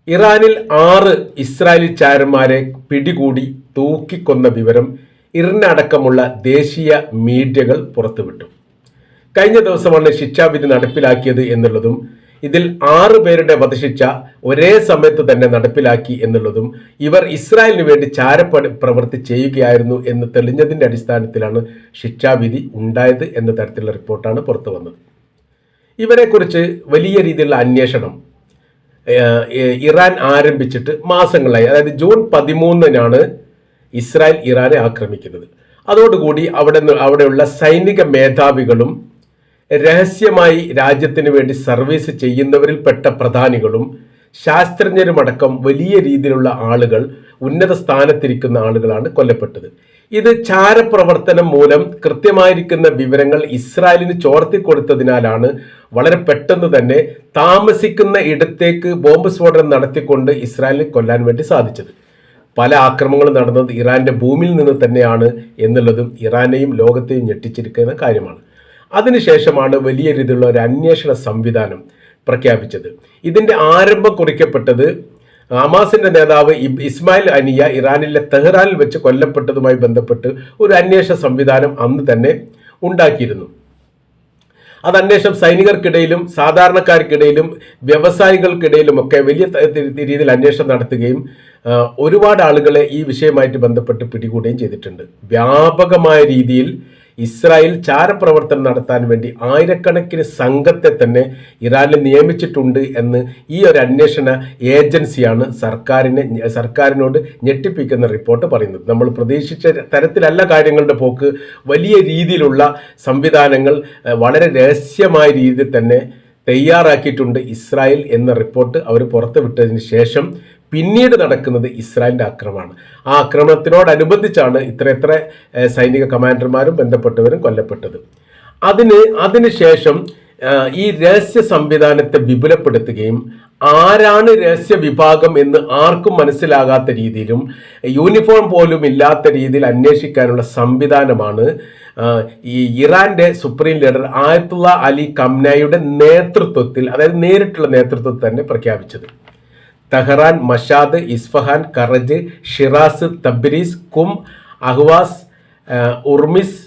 ഇറാനിൽ 6 ഇസ്രായേലി ചാരന്മാരെ പിടികൂടി തൂക്കിക്കൊന്ന വിവരം ഇറിനടക്കമുള്ള ദേശീയ മീഡിയകൾ പുറത്തുവിട്ടു. കഴിഞ്ഞ ദിവസമാണ് ശിക്ഷാവിധി നടപ്പിലാക്കിയത് എന്നുള്ളതും ഇതിൽ 6 പേരുടെ വധശിക്ഷ ഒരേ സമയത്ത് തന്നെ നടപ്പിലാക്കി എന്നുള്ളതും ഇവർ ഇസ്രായേലിന് വേണ്ടി പ്രവൃത്തി ചെയ്യുകയായിരുന്നു എന്ന് തെളിഞ്ഞതിൻ്റെ അടിസ്ഥാനത്തിലാണ് ശിക്ഷാവിധി ഉണ്ടായത് എന്ന തരത്തിലുള്ള റിപ്പോർട്ടാണ് പുറത്തു വന്നത്. ഇവരെക്കുറിച്ച് വലിയ രീതിയിലുള്ള അന്വേഷണം ഇറാൻ ആരംഭിച്ചിട്ട് മാസങ്ങളായി. അതായത് ജൂൺ 13-നാണ് ഇസ്രായേൽ ഇറാനെ ആക്രമിക്കുന്നത്. അതോടുകൂടി അവിടെയുള്ള സൈനിക മേധാവികളും രഹസ്യമായി രാജ്യത്തിന് വേണ്ടി സർവീസ് ചെയ്യുന്നവരിൽപ്പെട്ട പ്രധാനികളും ശാസ്ത്രജ്ഞരുമടക്കം വലിയ രീതിയിലുള്ള ആളുകൾ, ഉന്നത സ്ഥാനത്തിരിക്കുന്ന ആളുകളാണ് കൊല്ലപ്പെട്ടത്. ഇത് ചാരപ്രവർത്തനം മൂലം കൃത്യമായിരിക്കുന്ന വിവരങ്ങൾ ഇസ്രായേലിന് ചോർത്തിക്കൊടുത്തതിനാലാണ് വളരെ പെട്ടെന്ന് തന്നെ താമസിക്കുന്ന ഇടത്തേക്ക് ബോംബ് സ്ഫോടനം നടത്തിക്കൊണ്ട് ഇസ്രായേലിനെ കൊല്ലാൻ വേണ്ടി സാധിച്ചത്. പല ആക്രമണങ്ങളും നടന്നത് ഇറാന്റെ ഭൂമിയിൽ നിന്ന് തന്നെയാണ് എന്നുള്ളതും ഇറാനെയും ലോകത്തെയും ഞെട്ടിച്ചിരിക്കുന്ന കാര്യമാണ്. അതിനുശേഷമാണ് വലിയ രീതിയിലുള്ള ഒരു അന്വേഷണ സംവിധാനം പ്രഖ്യാപിച്ചത്. ഇതിന്റെ ആരംഭം കുറിക്കപ്പെട്ടത് ഹമാസിന്റെ നേതാവ് ഇസ്മായിൽ അനിയ ഇറാനിലെ തെഹ്റാനിൽ വെച്ച് കൊല്ലപ്പെട്ടതുമായി ബന്ധപ്പെട്ട് ഒരു അന്വേഷണ സംവിധാനം അന്ന് തന്നെ ഉണ്ടാക്കിയിരുന്നു. അത് അന്വേഷണം സൈനികർക്കിടയിലും സാധാരണക്കാർക്കിടയിലും വ്യവസായികൾക്കിടയിലുമൊക്കെ വലിയ രീതിയിൽ അന്വേഷണം നടത്തുകയും ഒരുപാട് ആളുകളെ ഈ വിഷയമായിട്ട് ബന്ധപ്പെട്ട് പിടികൂടുകയും ചെയ്തിട്ടുണ്ട്. വ്യാപകമായ രീതിയിൽ ഇസ്രായേൽ ചാരപ്രവർത്തനം നടത്താൻ വേണ്ടി ആയിരക്കണക്കിന് സംഘത്തെ തന്നെ ഇറാനിൽ നിയമിച്ചിട്ടുണ്ട് എന്ന് ഈ ഒരു അന്വേഷണ ഏജൻസിയാണ് സർക്കാരിനോട് ഞെട്ടിപ്പിക്കുന്ന റിപ്പോർട്ട് പറയുന്നത്. നമ്മൾ പ്രതീക്ഷിച്ച തരത്തിലല്ല കാര്യങ്ങളുടെ പോക്ക്. വലിയ രീതിയിലുള്ള സംവിധാനങ്ങൾ വളരെ രഹസ്യമായ രീതിയിൽ തന്നെ തയ്യാറാക്കിയിട്ടുണ്ട് ഇസ്രായേൽ എന്ന റിപ്പോർട്ട് അവർ പുറത്തുവിട്ടതിന് ശേഷം പിന്നീട് നടക്കുന്നത് ഇസ്രായേലിൻ്റെ ആക്രമണമാണ്. ആ ആക്രമണത്തിനോടനുബന്ധിച്ചാണ് ഇത്ര സൈനിക കമാൻഡർമാരും ബന്ധപ്പെട്ടവരും കൊല്ലപ്പെട്ടത്. അതിനുശേഷം ഈ രഹസ്യ സംവിധാനത്തെ വിപുലപ്പെടുത്തുകയും ആരാണ് രഹസ്യ വിഭാഗം എന്ന് ആർക്കും മനസ്സിലാകാത്ത രീതിയിലും യൂണിഫോം പോലും ഇല്ലാത്ത രീതിയിൽ അന്വേഷിക്കാനുള്ള സംവിധാനമാണ് ഈ ഇറാന്റെ സുപ്രീം ലീഡർ ആയത്തുള്ള അലി ഖംനായിയുടെ നേതൃത്വത്തിൽ, അതായത് നേരിട്ടുള്ള നേതൃത്വത്തിൽ തന്നെ പ്രഖ്യാപിച്ചത്. Tehran, Mashhad, Isfahan, Karaj, Shiraz, Tabriz, Qom, Ahvaz, ഉർമിസ്,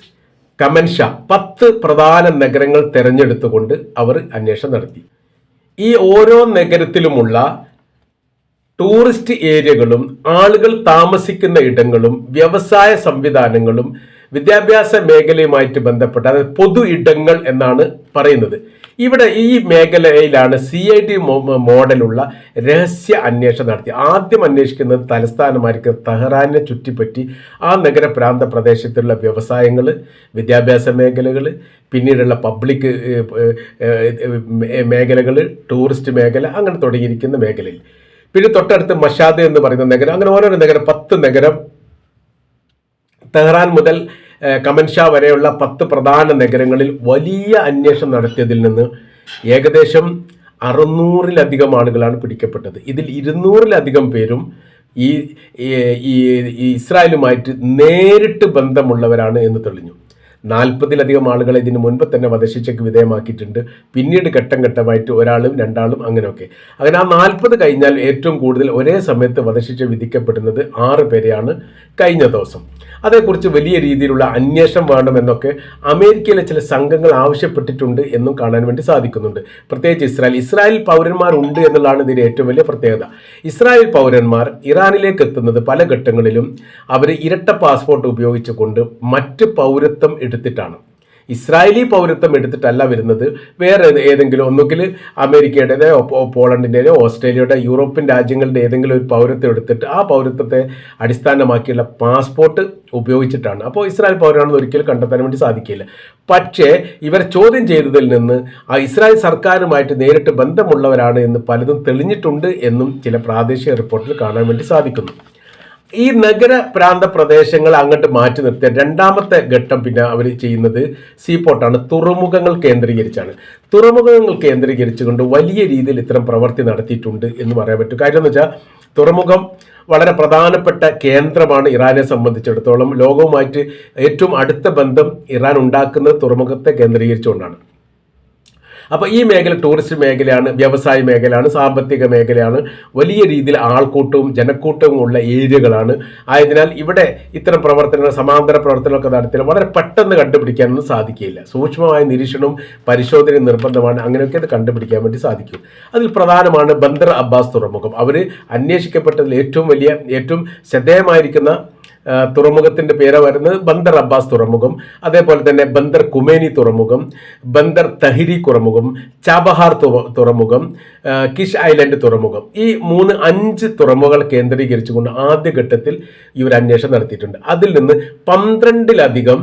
കമൻഷ 10 പ്രധാന നഗരങ്ങൾ തെരഞ്ഞെടുത്തുകൊണ്ട് അവർ അന്വേഷണം നടത്തി. ഈ ഓരോ നഗരത്തിലുമുള്ള ടൂറിസ്റ്റ് ഏരിയകളും ആളുകൾ താമസിക്കുന്ന ഇടങ്ങളും വ്യവസായ സംവിധാനങ്ങളും വിദ്യാഭ്യാസ മേഖലയുമായിട്ട് ബന്ധപ്പെട്ട, അതായത് പൊതു ഇടങ്ങൾ എന്നാണ് പറയുന്നത്. ഇവിടെ ഈ മേഖലയിലാണ് CID മോഡലുള്ള രഹസ്യ അന്വേഷണം നടത്തി. ആദ്യം അന്വേഷിക്കുന്നത് തലസ്ഥാനമായിരിക്കും തെഹ്റാനെ ചുറ്റിപ്പറ്റി ആ നഗരപ്രാന്ത പ്രദേശത്തുള്ള വ്യവസായങ്ങൾ, വിദ്യാഭ്യാസ മേഖലകൾ, പിന്നീടുള്ള പബ്ലിക് മേഖലകൾ, ടൂറിസ്റ്റ് മേഖല, അങ്ങനെ തുടങ്ങിയിരിക്കുന്ന മേഖലയിൽ. പിന്നെ തൊട്ടടുത്ത് മഷാദ് എന്ന് പറയുന്ന നഗരം, അങ്ങനെ ഓരോരോ നഗരം 10 നഗരം, തെഹ്റാൻ മുതൽ കമൻഷാ വരെയുള്ള 10 പ്രധാന നഗരങ്ങളിൽ വലിയ അന്വേഷണം നടത്തിയതിൽ നിന്ന് ഏകദേശം 600-ലധികം ആളുകളാണ് പിടിക്കപ്പെട്ടത്. ഇതിൽ 200-ലധികം പേരും ഈ ഇസ്രായേലുമായിട്ട് നേരിട്ട് ബന്ധമുള്ളവരാണ് എന്ന് തെളിഞ്ഞു. 40-ലധികം ആളുകളെ ഇതിന് മുൻപ് തന്നെ വധശിക്ഷയ്ക്ക് വിധേയമാക്കിയിട്ടുണ്ട്. പിന്നീട് ഘട്ടം ഘട്ടമായിട്ട് ഒരാളും 2 ആളും അങ്ങനെയൊക്കെ. അങ്ങനെ ആ 40 കഴിഞ്ഞാൽ ഏറ്റവും കൂടുതൽ ഒരേ സമയത്ത് വധശിക്ഷ വിധിക്കപ്പെടുന്നത് 6 പേരെയാണ് കഴിഞ്ഞ ദിവസം. അതേക്കുറിച്ച് വലിയ രീതിയിലുള്ള അന്വേഷണം വേണമെന്നൊക്കെ അമേരിക്കയിലെ ചില സംഘങ്ങൾ ആവശ്യപ്പെട്ടിട്ടുണ്ട് എന്നും കാണാൻ വേണ്ടി സാധിക്കുന്നുണ്ട്. പ്രത്യേകിച്ച് ഇസ്രായേൽ പൗരന്മാർ ഉണ്ട് എന്നുള്ളതാണ് ഇതിൻ്റെ ഏറ്റവും വലിയ പ്രത്യേകത. ഇസ്രായേൽ പൗരന്മാർ ഇറാനിലേക്ക് എത്തുന്നത് പല ഘട്ടങ്ങളിലും അവർ ഇരട്ട പാസ്പോർട്ട് ഉപയോഗിച്ചുകൊണ്ട് മറ്റ് പൗരത്വം എടുത്തിട്ടാണ്. ഇസ്രായേലി പൗരത്വം എടുത്തിട്ടല്ല വരുന്നത്. വേറെ ഏതെങ്കിലും, ഒന്നുകിൽ അമേരിക്കയുടേതോ പോളണ്ടിൻ്റെയോ ഓസ്ട്രേലിയയുടെ യൂറോപ്യൻ രാജ്യങ്ങളുടെ ഏതെങ്കിലും ഒരു പൗരത്വം എടുത്തിട്ട് ആ പൗരത്വത്തെ അടിസ്ഥാനമാക്കിയുള്ള പാസ്പോർട്ട് ഉപയോഗിച്ചിട്ടാണ്. അപ്പോൾ ഇസ്രായേൽ പൗരനാണെന്ന് ഒരിക്കലും കണ്ടെത്താൻ വേണ്ടി സാധിക്കില്ല. പക്ഷേ ഇവർ ചോദ്യം ചെയ്തതിൽ നിന്ന് ആ ഇസ്രായേൽ സർക്കാരുമായിട്ട് നേരിട്ട് ബന്ധമുള്ളവരാണ് എന്ന് പലതും തെളിഞ്ഞിട്ടുണ്ട് എന്നും ചില പ്രാദേശിക റിപ്പോർട്ടിൽ കാണാൻ വേണ്ടി സാധിക്കുന്നു. ഈ നഗര പ്രാന്ത പ്രദേശങ്ങൾ അങ്ങോട്ട് മാറ്റി നിർത്തിയ രണ്ടാമത്തെ ഘട്ടം പിന്നെ അവർ ചെയ്യുന്നത് സീപോർട്ടാണ്. തുറമുഖങ്ങൾ കേന്ദ്രീകരിച്ചാണ്. തുറമുഖങ്ങൾ കേന്ദ്രീകരിച്ചുകൊണ്ട് വലിയ രീതിയിൽ ഇത്തരം പ്രവൃത്തി നടത്തിയിട്ടുണ്ട് എന്ന് പറയാൻ പറ്റും. കാര്യം എന്ന് വെച്ചാൽ തുറമുഖം വളരെ പ്രധാനപ്പെട്ട കേന്ദ്രമാണ് ഇറാനെ സംബന്ധിച്ചിടത്തോളം. ലോകവുമായിട്ട് ഏറ്റവും അടുത്ത ബന്ധം ഇറാൻ ഉണ്ടാക്കുന്നത് തുറമുഖത്തെ കേന്ദ്രീകരിച്ചുകൊണ്ടാണ്. അപ്പോൾ ഈ മേഖല ടൂറിസ്റ്റ് മേഖലയാണ്, വ്യവസായ മേഖലയാണ്, സാമ്പത്തിക മേഖലയാണ്, വലിയ രീതിയിൽ ആൾക്കൂട്ടവും ജനക്കൂട്ടവും ഉള്ള ഏരിയകളാണ്. ആയതിനാൽ ഇവിടെ ഇത്തരം പ്രവർത്തനങ്ങൾ, സമാന്തര പ്രവർത്തനങ്ങളൊക്കെ നടത്തിയാൽ വളരെ പെട്ടെന്ന് കണ്ടുപിടിക്കാനൊന്നും സാധിക്കില്ല. സൂക്ഷ്മമായ നിരീക്ഷണവും പരിശോധനയും നിർബന്ധമാണ്. അങ്ങനെയൊക്കെ അത് കണ്ടുപിടിക്കാൻ വേണ്ടി സാധിക്കും. അതിൽ പ്രധാനമാണ് ബന്ദർ അബ്ബാസ് തുറമുഖം. അവർ അന്വേഷിക്കപ്പെട്ടതിൽ ഏറ്റവും ശ്രദ്ധേയമായിരിക്കുന്ന തുറമുഖത്തിൻ്റെ പേര് വരുന്നത് ബന്ദർ അബ്ബാസ് തുറമുഖം, അതേപോലെ തന്നെ ബന്ദർ കുമേനി തുറമുഖം, ബന്ദർ തഹിരി തുറമുഖം, ചാബഹാർ തുറമുഖം, കിഷ് ഐലൻഡ് തുറമുഖം. ഈ 5 തുറമുഖങ്ങൾ കേന്ദ്രീകരിച്ചുകൊണ്ട് ആദ്യഘട്ടത്തിൽ ഇവർ അന്വേഷണം നടത്തിയിട്ടുണ്ട്. അതിൽ നിന്ന് 12ലധികം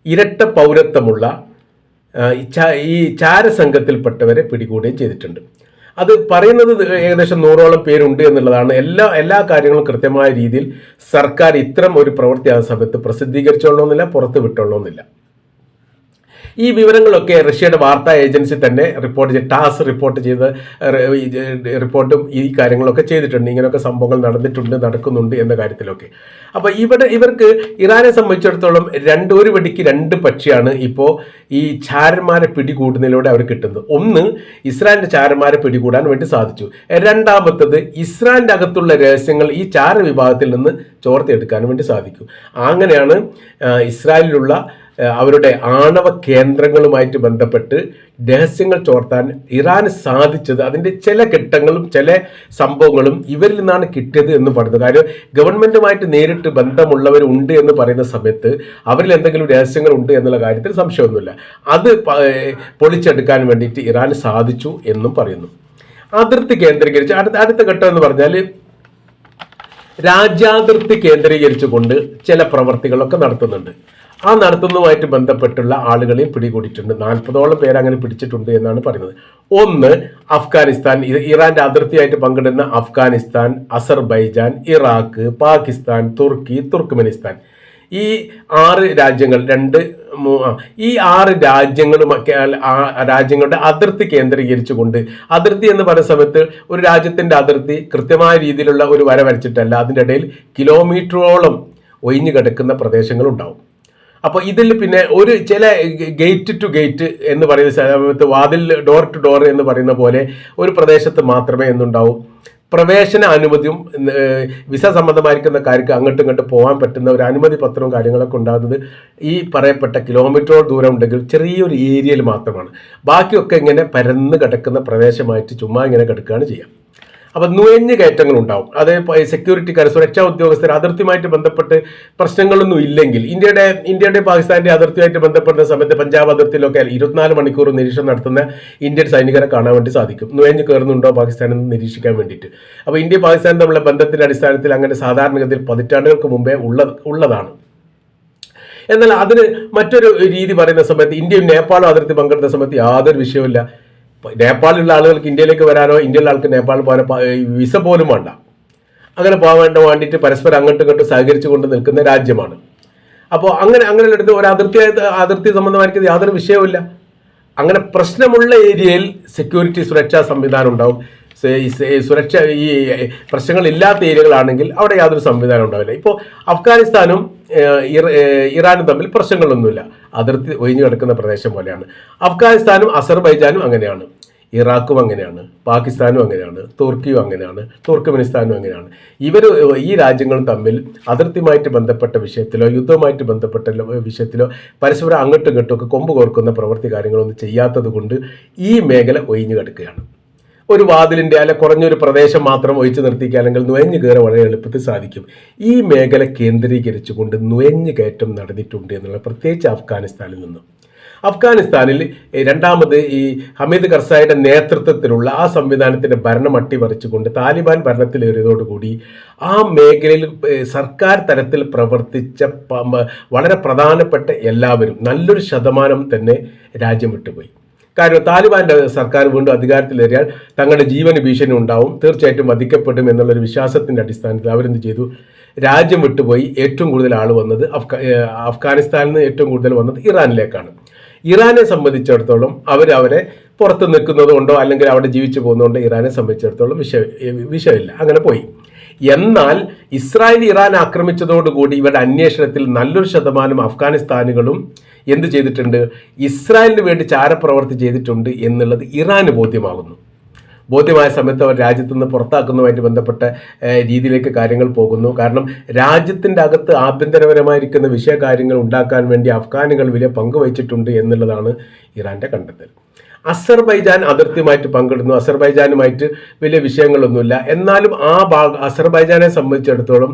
ഇരട്ട പൗരത്വമുള്ള ഈ ചാരസംഘത്തിൽപ്പെട്ടവരെ പിടികൂടുകയും ചെയ്തിട്ടുണ്ട്. അത് പറയുന്നത് ഏകദേശം 100ഓളം പേരുണ്ട് എന്നുള്ളതാണ്. എല്ലാ കാര്യങ്ങളും കൃത്യമായ രീതിയിൽ സർക്കാർ ഇത്തരം ഒരു പ്രവൃത്തി ആ സമയത്ത് പ്രസിദ്ധീകരിച്ചോളണമെന്നില്ല, പുറത്ത് വിട്ടോളണമെന്നില്ല. ഈ വിവരങ്ങളൊക്കെ റഷ്യയുടെ വാർത്താ ഏജൻസി തന്നെ ടാസ് റിപ്പോർട്ട് ചെയ്ത് റിപ്പോർട്ടും ഈ കാര്യങ്ങളൊക്കെ ചെയ്തിട്ടുണ്ട്. ഇങ്ങനെയൊക്കെ സംഭവങ്ങൾ നടക്കുന്നുണ്ട് എന്ന കാര്യത്തിലൊക്കെ. അപ്പോൾ ഇവർക്ക് ഇറാനെ സംബന്ധിച്ചിടത്തോളം ഒരു വെടിക്ക് 2 പക്ഷിയാണ് ഇപ്പോൾ ഈ ചാരന്മാരെ പിടികൂടുന്നതിലൂടെ അവർ കിട്ടുന്നത്. ഒന്ന്, ഇസ്രായേലിന്റെ ചാരന്മാരെ പിടികൂടാൻ വേണ്ടി സാധിച്ചു. രണ്ടാമത്തത്, ഇസ്രായേലിന്റെ അകത്തുള്ള രഹസ്യങ്ങൾ ഈ ചാര വിഭാഗത്തിൽ നിന്ന് ചോർത്തിയെടുക്കാൻ വേണ്ടി സാധിക്കും. അങ്ങനെയാണ് ഇസ്രായേലിലുള്ള അവരുടെ ആണവ കേന്ദ്രങ്ങളുമായിട്ട് ബന്ധപ്പെട്ട് രഹസ്യങ്ങൾ ചോർത്താൻ ഇറാന് സാധിച്ചത്. അതിൻ്റെ ചില ഘട്ടങ്ങളും ചില സംഭവങ്ങളും ഇവരിൽ നിന്നാണ് കിട്ടിയത് എന്ന് പറയുന്നത്. കാര്യം ഗവൺമെൻറ്റുമായിട്ട് നേരിട്ട് ബന്ധമുള്ളവരുണ്ട് എന്ന് പറയുന്ന സമയത്ത് അവരിൽ എന്തെങ്കിലും രഹസ്യങ്ങൾ ഉണ്ട് എന്നുള്ള കാര്യത്തിൽ സംശയമൊന്നുമില്ല. അത് പൊളിച്ചെടുക്കാൻ വേണ്ടിയിട്ട് ഇറാന് സാധിച്ചു എന്നും പറയുന്നു. അതിർത്തി കേന്ദ്രീകരിച്ച് അടുത്ത ഘട്ടം എന്ന് പറഞ്ഞാൽ രാജ്യാതിർത്തി കേന്ദ്രീകരിച്ചുകൊണ്ട് ചില പ്രവർത്തികളൊക്കെ നടത്തുന്നുണ്ട്. ആ നടത്തുന്നതുമായിട്ട് ബന്ധപ്പെട്ടുള്ള ആളുകളെയും പിടികൂടിയിട്ടുണ്ട്. 40ഓളം പേര് അങ്ങനെ പിടിച്ചിട്ടുണ്ട് എന്നാണ് പറയുന്നത്. ഒന്ന്, അഫ്ഗാനിസ്ഥാൻ, ഇറാന്റെ അതിർത്തിയായിട്ട് പങ്കിടുന്ന അഫ്ഗാനിസ്ഥാൻ, അസർബൈജാൻ, ഇറാഖ്, പാകിസ്ഥാൻ, തുർക്കി, തുർക്ക്മെനിസ്ഥാൻ. ഈ 6 രാജ്യങ്ങൾ ഈ 6 രാജ്യങ്ങളുടെ അതിർത്തി കേന്ദ്രീകരിച്ചുകൊണ്ട്, അതിർത്തി എന്ന് പറയുന്ന സമയത്ത് ഒരു രാജ്യത്തിന്റെ അതിർത്തി കൃത്യമായ രീതിയിലുള്ള ഒരു വര വരച്ചിട്ടല്ല, അതിൻ്റെ ഇടയിൽ കിലോമീറ്ററോളം ഒഴിഞ്ഞു കിടക്കുന്ന പ്രദേശങ്ങളുണ്ടാവും. അപ്പോൾ ഇതിൽ പിന്നെ ചില ഗേറ്റ് ടു ഗേറ്റ് എന്ന് പറയുന്ന സമയത്ത് വാതിൽ ഡോർ ടു ഡോർ എന്ന് പറയുന്ന പോലെ ഒരു പ്രദേശത്ത് മാത്രമേ എന്നുണ്ടാവും പ്രവേശന അനുമതിയും വിസ സംബന്ധമായിരിക്കുന്ന കാര്യങ്ങൾക്ക് അങ്ങോട്ടും ഇങ്ങോട്ടും പോകാൻ പറ്റുന്ന ഒരു അനുമതി പത്രവും കാര്യങ്ങളൊക്കെ ഉണ്ടാകുന്നത് ഈ പറയപ്പെട്ട കിലോമീറ്ററോളം ദൂരം ഉണ്ടെങ്കിൽ ചെറിയൊരു ഏരിയയിൽ മാത്രമാണ്. ബാക്കിയൊക്കെ ഇങ്ങനെ പരന്ന് കിടക്കുന്ന പ്രദേശമായിട്ട് ചുമ്മാ ഇങ്ങനെ കിടക്കുകയാണ് ചെയ്യുക. അപ്പം നുഴഞ്ഞു കയറ്റങ്ങൾ ഉണ്ടാവും. അത് സെക്യൂരിറ്റിക്കാർ, സുരക്ഷാ ഉദ്യോഗസ്ഥർ അതിർത്തിയുമായിട്ട് ബന്ധപ്പെട്ട് പ്രശ്നങ്ങളൊന്നും ഇല്ലെങ്കിൽ ഇന്ത്യയുടെ പാകിസ്ഥാന്റെ അതിർത്തിയുമായിട്ട് ബന്ധപ്പെടുന്ന സമയത്ത് പഞ്ചാബ് അതിർത്തിയിലൊക്കെ 24 മണിക്കൂർ നിരീക്ഷണം നടത്തുന്ന ഇന്ത്യൻ സൈനികരെ കാണാൻ വേണ്ടി സാധിക്കും. നുഴഞ്ഞു കയറുന്നുണ്ടോ പാകിസ്ഥാനിൽ നിന്ന് നിരീക്ഷിക്കാൻ വേണ്ടിയിട്ട്. അപ്പോൾ ഇന്ത്യ പാകിസ്ഥാൻ തമ്മിലുള്ള ബന്ധത്തിന്റെ അടിസ്ഥാനത്തിൽ അങ്ങനെ സാധാരണഗതിയിൽ പതിറ്റാണ്ടുകൾക്ക് മുമ്പേ ഉള്ളതാണ്. എന്നാൽ അതിന് മറ്റൊരു രീതി പറയുന്ന സമയത്ത് ഇന്ത്യയും നേപ്പാളും അതിർത്തി പങ്കിടുന്ന സമയത്ത് യാതൊരു വിഷയവുമില്ല. നേപ്പാളിലുള്ള ആളുകൾക്ക് ഇന്ത്യയിലേക്ക് വരാനോ ഇന്ത്യയിലുള്ള ആൾക്ക് നേപ്പാളിൽ പോകാനോ വിസ പോലും വേണ്ട. അങ്ങനെ പോകാൻ വേണ്ടിയിട്ട് പരസ്പരം അങ്ങോട്ടും ഇങ്ങോട്ടും സഹകരിച്ചു കൊണ്ട് നിൽക്കുന്ന രാജ്യമാണ്. അപ്പോൾ അങ്ങനെയുള്ളടുത്ത് ഒരു അതിർത്തി സംബന്ധമായിരിക്കുന്നത് യാതൊരു വിഷയവുമില്ല. അങ്ങനെ പ്രശ്നമുള്ള ഏരിയയിൽ സുരക്ഷാ സംവിധാനം ഉണ്ടാവും. ഈ പ്രശ്നങ്ങളില്ലാത്ത ഏരിയകളാണെങ്കിൽ അവിടെ യാതൊരു സംവിധാനം ഉണ്ടാവില്ല. ഇപ്പോൾ അഫ്ഗാനിസ്ഥാനും ഇറാനും തമ്മിൽ പ്രശ്നങ്ങളൊന്നുമില്ല, അതിർത്തി ഒഴിഞ്ഞു കിടക്കുന്ന പ്രദേശം പോലെയാണ്. അഫ്ഗാനിസ്ഥാനും അസർബൈജാനും അങ്ങനെയാണ്, ഇറാഖും അങ്ങനെയാണ്, പാകിസ്ഥാനും അങ്ങനെയാണ്, തുർക്കിയും അങ്ങനെയാണ്, തുർക്ക്മെനിസ്ഥാനും അങ്ങനെയാണ്. ഈ രാജ്യങ്ങളും തമ്മിൽ അതിർത്തിയുമായിട്ട് ബന്ധപ്പെട്ട വിഷയത്തിലോ യുദ്ധവുമായിട്ട് ബന്ധപ്പെട്ട വിഷയത്തിലോ പരസ്പരം അങ്ങോട്ടും ഇങ്ങോട്ടും ഒക്കെ കൊമ്പ് കോർക്കുന്ന പ്രവൃത്തി കാര്യങ്ങളൊന്നും ചെയ്യാത്തത് കൊണ്ട് ഈ മേഖല ഒഴിഞ്ഞു കിടക്കുകയാണ്. ഒരു വാതിലിൻ്റെ അല്ല കുറഞ്ഞൊരു പ്രദേശം മാത്രം ഒഴിച്ചു നിർത്തിക്കുകയാണെങ്കിൽ നുഴഞ്ഞു കയറാൻ വളരെ എളുപ്പത്തിൽ സാധിക്കും. ഈ മേഖല കേന്ദ്രീകരിച്ചുകൊണ്ട് നുഴഞ്ഞു കയറ്റം നടന്നിട്ടുണ്ട് എന്നുള്ള, പ്രത്യേകിച്ച് അഫ്ഗാനിസ്ഥാനിൽ നിന്നും. അഫ്ഗാനിസ്ഥാനിൽ രണ്ടാമത് ഈ ഹമീദ് കർസായിയുടെ നേതൃത്വത്തിലുള്ള ആ സംവിധാനത്തിൻ്റെ ഭരണം അട്ടിമറിച്ചുകൊണ്ട് താലിബാൻ ഭരണത്തിലേറിയതോടുകൂടി ആ മേഖലയിൽ സർക്കാർ തലത്തിൽ പ്രവർത്തിച്ച വളരെ പ്രധാനപ്പെട്ട എല്ലാവരും, നല്ലൊരു ശതമാനം തന്നെ രാജ്യം വിട്ടുപോയി. കാരണം താലിബാന്റെ സർക്കാർ വീണ്ടും അധികാരത്തിലേറിയാൽ തങ്ങളുടെ ജീവന് ഭീഷണി ഉണ്ടാവും, തീർച്ചയായിട്ടും വധിക്കപ്പെടും എന്നുള്ളൊരു വിശ്വാസത്തിൻ്റെ അടിസ്ഥാനത്തിൽ അവരെന്ത് ചെയ്തു, രാജ്യം വിട്ടുപോയി. ഏറ്റവും കൂടുതൽ ആൾ വന്നത് അഫ്ഗാനിസ്ഥാനിൽ നിന്ന് ഏറ്റവും കൂടുതൽ വന്നത് ഇറാനിലേക്കാണ്. ഇറാനെ സംബന്ധിച്ചിടത്തോളം അവരെ പുറത്ത് നിൽക്കുന്നത് കൊണ്ടോ അല്ലെങ്കിൽ അവിടെ ജീവിച്ചു പോകുന്നതുകൊണ്ടോ ഇറാനെ സംബന്ധിച്ചിടത്തോളം വിഷയമില്ല, അങ്ങനെ പോയി. എന്നാൽ ഇസ്രായേൽ ഇറാൻ ആക്രമിച്ചതോടുകൂടി ഇവരുടെ അന്വേഷണത്തിൽ നല്ലൊരു ശതമാനം അഫ്ഗാനിസ്ഥാനികളും എന്ത് ചെയ്തിട്ടുണ്ട്, ഇസ്രായേലിന് വേണ്ടി ചാരപ്രവർത്തി ചെയ്തിട്ടുണ്ട് എന്നുള്ളത് ഇറാന് ബോധ്യമായ സമയത്ത് അവർ രാജ്യത്ത് നിന്ന് പുറത്താക്കുന്നതുമായിട്ട് ബന്ധപ്പെട്ട രീതിയിലേക്ക് കാര്യങ്ങൾ പോകുന്നു. കാരണം രാജ്യത്തിൻ്റെ അകത്ത് ആഭ്യന്തരപരമായിരിക്കുന്ന വിഷയകാര്യങ്ങൾ ഉണ്ടാക്കാൻ വേണ്ടി അഫ്ഗാനുകൾ വലിയ പങ്ക് വഹിച്ചിട്ടുണ്ട് എന്നുള്ളതാണ് ഇറാൻ്റെ കണ്ടെത്തൽ. അസർബൈജാൻ അതിർത്തിയുമായിട്ട് പങ്കിടുന്നു. അസർബൈജാനുമായിട്ട് വലിയ വിഷയങ്ങളൊന്നുമില്ല. എന്നാലും അസർബൈജാനെ സംബന്ധിച്ചിടത്തോളം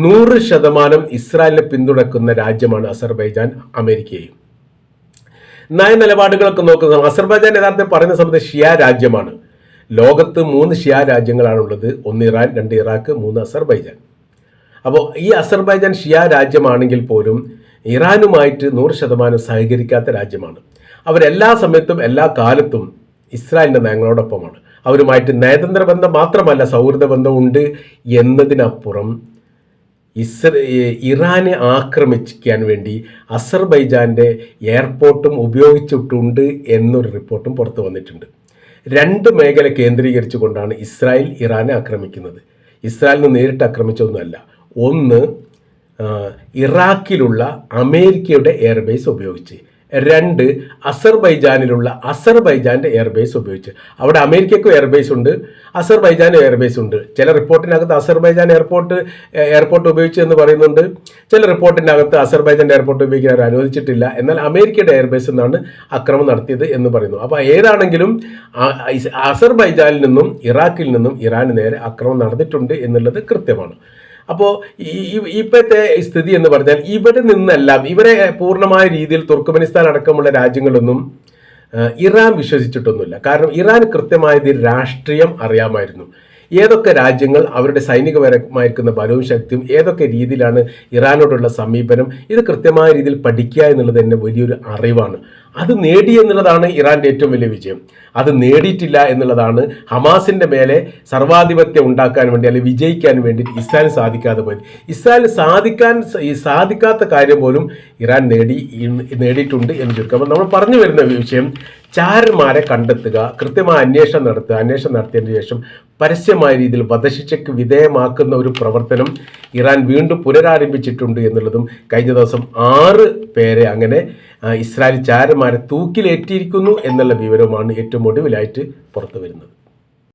100% ഇസ്രായേലിനെ പിന്തുണക്കുന്ന രാജ്യമാണ് അസർബൈജാൻ, അമേരിക്കയും. നയ നിലപാടുകളൊക്കെ നോക്കുന്ന അസർബൈജാൻ യഥാർത്ഥത്തിൽ പറയുന്ന സമയത്ത് ഷിയ രാജ്യമാണ്. ലോകത്ത് 3 ഷിയ രാജ്യങ്ങളാണുള്ളത്. 1 ഇറാൻ, 2 ഇറാഖ്, 3 അസർബൈജാൻ. അപ്പോൾ ഈ അസർബൈജാൻ ഷിയ രാജ്യമാണെങ്കിൽ പോലും ഇറാനുമായിട്ട് 100% സഹകരിക്കാത്ത രാജ്യമാണ്. അവരെല്ലാ സമയത്തും എല്ലാ കാലത്തും ഇസ്രായേലിൻ്റെ നയങ്ങളോടൊപ്പമാണ്. അവരുമായിട്ട് നയതന്ത്ര ബന്ധം മാത്രമല്ല സൗഹൃദ ബന്ധമുണ്ട് എന്നതിനപ്പുറം ഇറാനെ ആക്രമിക്കാൻ വേണ്ടി അസർബൈജാൻ്റെ എയർപോർട്ടും ഉപയോഗിച്ചിട്ടുണ്ട് എന്നൊരു റിപ്പോർട്ടും പുറത്തു വന്നിട്ടുണ്ട്. 2 മേഖല കേന്ദ്രീകരിച്ചുകൊണ്ടാണ് ഇസ്രായേൽ ഇറാനെ ആക്രമിക്കുന്നത്. ഇസ്രായേലിന് നേരിട്ട് ആക്രമിച്ചൊന്നുമല്ല. ഒന്ന്, ഇറാഖിലുള്ള അമേരിക്കയുടെ എയർബേസ് ഉപയോഗിച്ച്. 2, അസർബൈജാനിലുള്ള അസർബൈജാൻ്റെ എയർബേസ് ഉപയോഗിച്ച്. അവിടെ അമേരിക്കയ്ക്കും എയർബേസ് ഉണ്ട്, അസർബൈജാനും എയർബേസ് ഉണ്ട്. ചില റിപ്പോർട്ടിനകത്ത് അസർബൈജാൻ എയർപോർട്ട് ഉപയോഗിച്ച് എന്ന് പറയുന്നുണ്ട്. ചില റിപ്പോർട്ടിനകത്ത് അസർബൈജാൻ്റെ എയർപോർട്ട് ഉപയോഗിക്കാൻ അവർ അനുവദിച്ചിട്ടില്ല, എന്നാൽ അമേരിക്കയുടെ എയർബേസ് നിന്നാണ് ആക്രമണം നടത്തിയത് എന്ന് പറയുന്നു. അപ്പോൾ ഏതാണെങ്കിലും അസർബൈജാനിൽ നിന്നും ഇറാഖിൽ നിന്നും ഇറാന് നേരെ ആക്രമണം നടന്നിട്ടുണ്ട് എന്നുള്ളത് കൃത്യമാണ്. അപ്പോൾ ഇപ്പോഴത്തെ സ്ഥിതി എന്ന് പറഞ്ഞാൽ ഇവരെ പൂർണ്ണമായ രീതിയിൽ തുർക്ക്മെനിസ്ഥാൻ അടക്കമുള്ള രാജ്യങ്ങളൊന്നും ഇറാൻ വിശ്വസിച്ചിട്ടൊന്നുമില്ല. കാരണം ഇറാൻ കൃത്യമായ രാഷ്ട്രീയം അറിയാമായിരുന്നു. ഏതൊക്കെ രാജ്യങ്ങൾ അവരുടെ സൈനികപരമായിരിക്കുന്ന ബലവും ശക്തിയും ഏതൊക്കെ രീതിയിലാണ് ഇറാനോടുള്ള സമീപനം, ഇത് കൃത്യമായ രീതിയിൽ പഠിക്കുക എന്നുള്ളത് തന്നെ വലിയൊരു അറിവാണ്. അത് നേടി എന്നുള്ളതാണ് ഇറാൻ്റെ ഏറ്റവും വലിയ വിജയം. അത് നേടിയിട്ടില്ല എന്നുള്ളതാണ് ഹമാസിൻ്റെ മേലെ സർവാധിപത്യം ഉണ്ടാക്കാൻ വേണ്ടി അല്ലെങ്കിൽ വിജയിക്കാൻ വേണ്ടി ഇസ്രായേലിന് സാധിക്കാതെ പോയത്. ഇസ്രായേലിന് സാധിക്കാത്ത കാര്യം പോലും ഇറാൻ നേടിയിട്ടുണ്ട് എന്ന് ചുരുക്കം. അപ്പോൾ നമ്മൾ പറഞ്ഞു വരുന്ന വിഷയം, ചാരന്മാരെ കണ്ടെത്തുക, കൃത്യമായ അന്വേഷണം നടത്തിയതിന് ശേഷം പരസ്യമായ രീതിയിൽ വധശിക്ഷയ്ക്ക് വിധേയമാക്കുന്ന ഒരു പ്രവർത്തനം ഇറാൻ വീണ്ടും പുനരാരംഭിച്ചിട്ടുണ്ട് എന്നുള്ളതും, കഴിഞ്ഞ ദിവസം 6 പേരെ അങ്ങനെ ഇസ്രായേൽ ചാരന്മാരെ തൂക്കിലേറ്റിയിരിക്കുന്നു എന്നുള്ള വിവരമാണ് ഏറ്റവും ഒടുവിലായിട്ട് പുറത്തു വരുന്നത്.